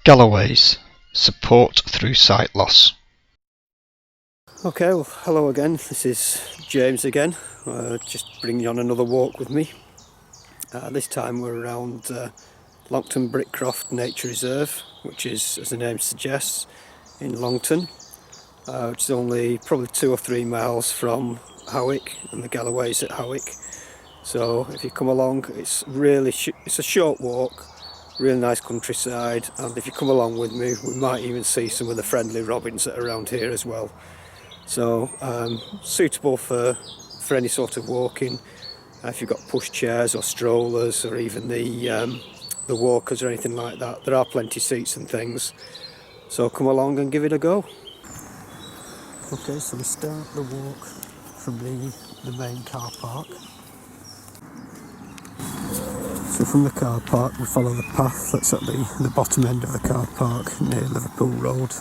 Galloways, support through sight loss. Okay, well, hello again, this is James again, just bringing you on another walk with me. This time we're around Longton Brickcroft Nature Reserve, which is, as the name suggests, in Longton, which is only probably 2 or 3 miles from Howick and the Galloways at Howick. So if you come along, it's a short walk, really nice countryside, and if you come along with me we might even see some of the friendly robins that are around here as well. So suitable for any sort of walking. If you've got push chairs or strollers or even the walkers or anything like that, there are plenty of seats and things. So come along and give it a go. Okay, so we start the walk from the main car park. So from the car park we follow the path that's at the bottom end of the car park near Liverpool Road.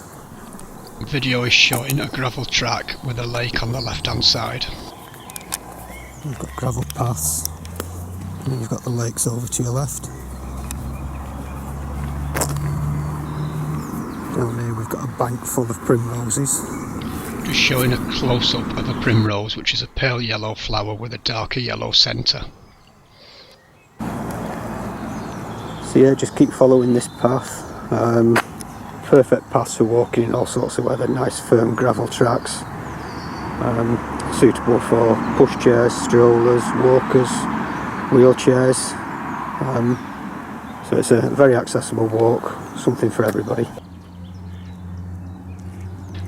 The video is showing a gravel track with a lake on the left hand side. You've got gravel paths and you've got the lakes over to your left. Down here we've got a bank full of primroses. Just showing a close up of a primrose, which is a pale yellow flower with a darker yellow centre. So yeah, just keep following this path. Perfect paths for walking in all sorts of weather, nice firm gravel tracks. Suitable for push chairs, strollers, walkers, wheelchairs. So it's a very accessible walk, something for everybody.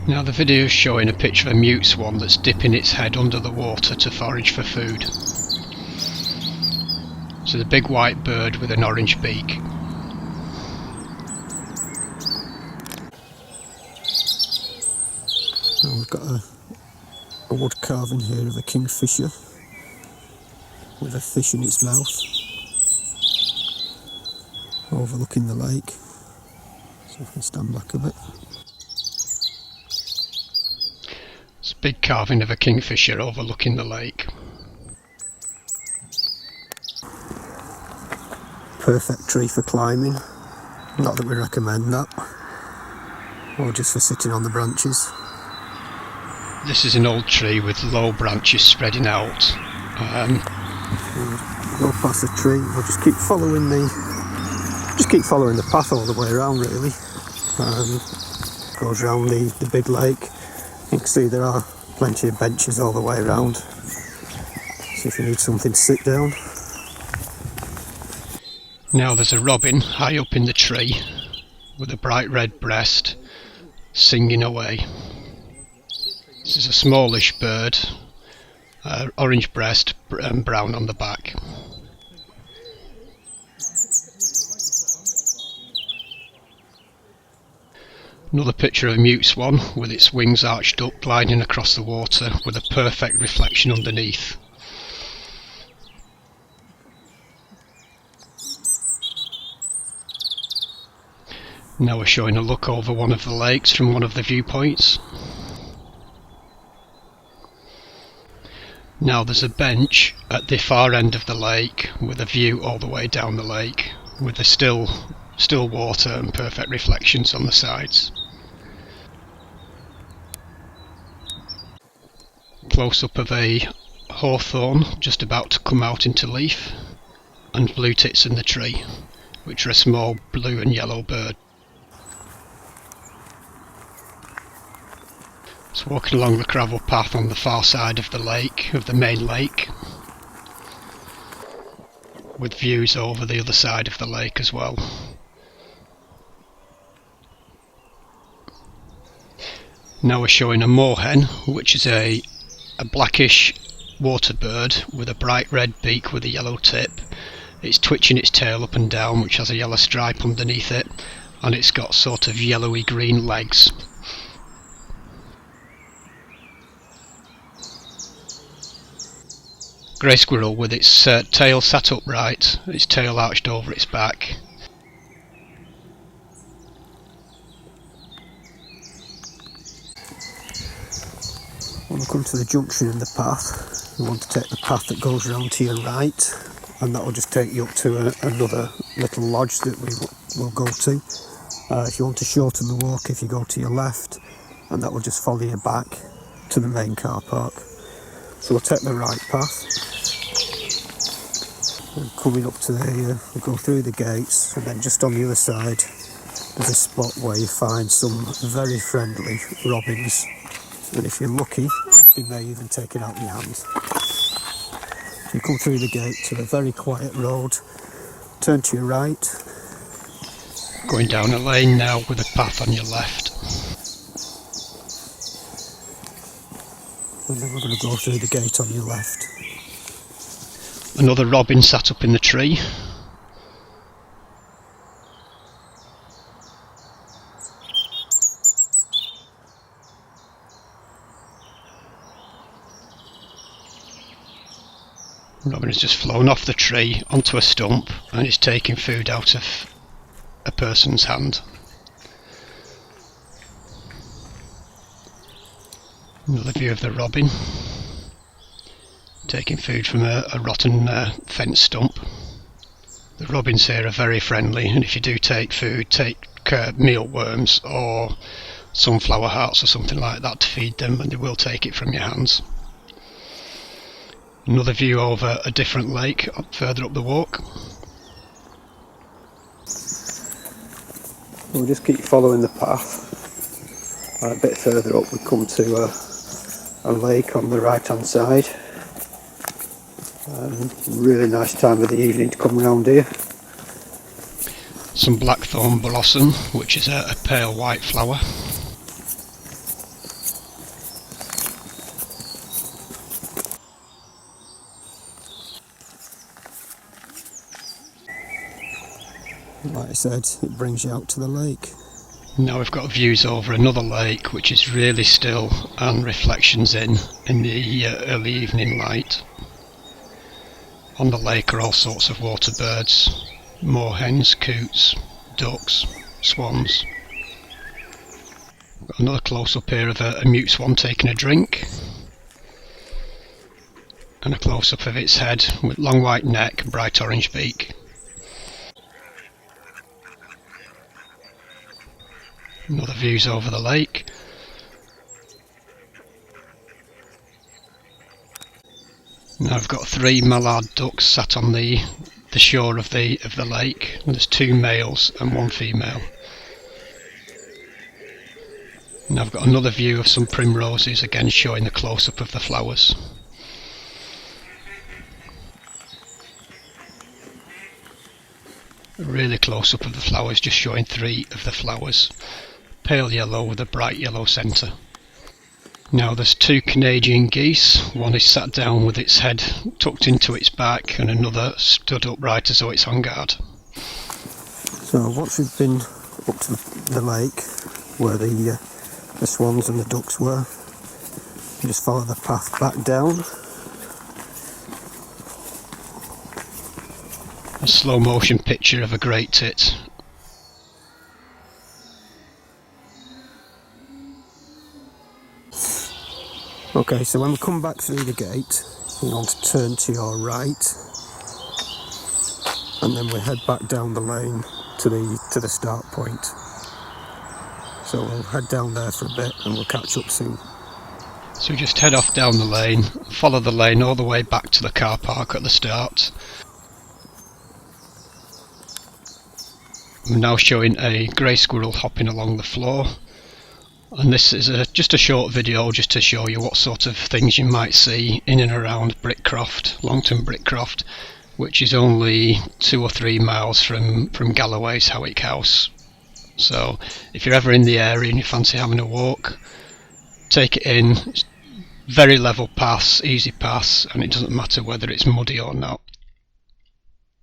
Now the video is showing a picture of a mute swan that's dipping its head under the water to forage for food. So the big white bird with an orange beak. And we've got a wood carving here of a kingfisher with a fish in its mouth, overlooking the lake. So if I can stand back a bit. It's a big carving of a kingfisher overlooking the lake. Perfect tree for climbing, not that we recommend that, or just for sitting on the branches. This is an old tree with low branches spreading out. Go past the tree, we'll just keep following the path all the way around really. Goes around the big lake. You can see there are plenty of benches all the way around. So if you need something to sit down. Now there's a robin high up in the tree with a bright red breast singing away. This is a smallish bird, orange breast and brown on the back. Another picture of a mute swan with its wings arched up, gliding across the water with a perfect reflection underneath. Now we're showing a look over one of the lakes from one of the viewpoints. Now there's a bench at the far end of the lake with a view all the way down the lake with the still water and perfect reflections on the sides. Close up of a hawthorn just about to come out into leaf, and blue tits in the tree, which are a small blue and yellow bird. It's walking along the gravel path on the far side of the lake, of the main lake, with views over the other side of the lake as well. Now we're showing a moorhen, which is a blackish water bird with a bright red beak with a yellow tip. It's twitching its tail up and down, which has a yellow stripe underneath it, and it's got sort of yellowy green legs. Grey squirrel with its tail sat upright, its tail arched over its back. When we come to the junction in the path, you want to take the path that goes around to your right, and that will just take you up to another little lodge that we will go to. If you want to shorten the walk, if you go to your left, and that will just follow you back to the main car park. So we'll take the right path. And coming up to here, we'll go through the gates, and then just on the other side there's a spot where you find some very friendly robins, and if you're lucky you may even take it out in your hands. So you come through the gate to a very quiet road, turn to your right. Going down a lane now with a path on your left. And then we're going to go through the gate on your left. Another robin sat up in the tree. Robin has just flown off the tree onto a stump and is taking food out of a person's hand. Another view of the robin taking food from a rotten fence stump. The robins here are very friendly, and if you do take food, take mealworms or sunflower hearts or something like that to feed them, and they will take it from your hands. Another view over a different lake further up the walk. We'll just keep following the path. A bit further up we come to a lake on the right hand side. Really nice time of the evening to come around here. Some blackthorn blossom, which is a pale white flower. Like I said, it brings you out to the lake. Now we've got views over another lake which is really still and reflections in the early evening light. On the lake are all sorts of water birds, moorhens, coots, ducks, swans. Got another close up here of a mute swan taking a drink. And a close up of its head with long white neck and bright orange beak. Another views over the lake. Now I've got 3 mallard ducks sat on the shore of the lake. And there's 2 males and 1 female. Now I've got another view of some primroses, again showing the close-up of the flowers. A really close-up of the flowers, just showing 3 of the flowers. Pale yellow with a bright yellow centre. Now there's 2 Canadian geese. One is sat down with its head tucked into its back, and another stood upright as though it's on guard. So once we've been up to the lake where the swans and the ducks were, you just follow the path back down. A slow motion picture of a great tit. Okay, so when we come back through the gate, you want to turn to your right, and then we head back down the lane to the start point. So we'll head down there for a bit and we'll catch up soon. So we just head off down the lane, follow the lane all the way back to the car park at the start. I'm now showing a grey squirrel hopping along the floor. And this is just a short video just to show you what sort of things you might see in and around Brickcroft, Longton Brickcroft, which is only 2 or 3 miles from Galloway's Howick House. So if you're ever in the area and you fancy having a walk, take it in. It's very level paths, easy paths, and it doesn't matter whether it's muddy or not.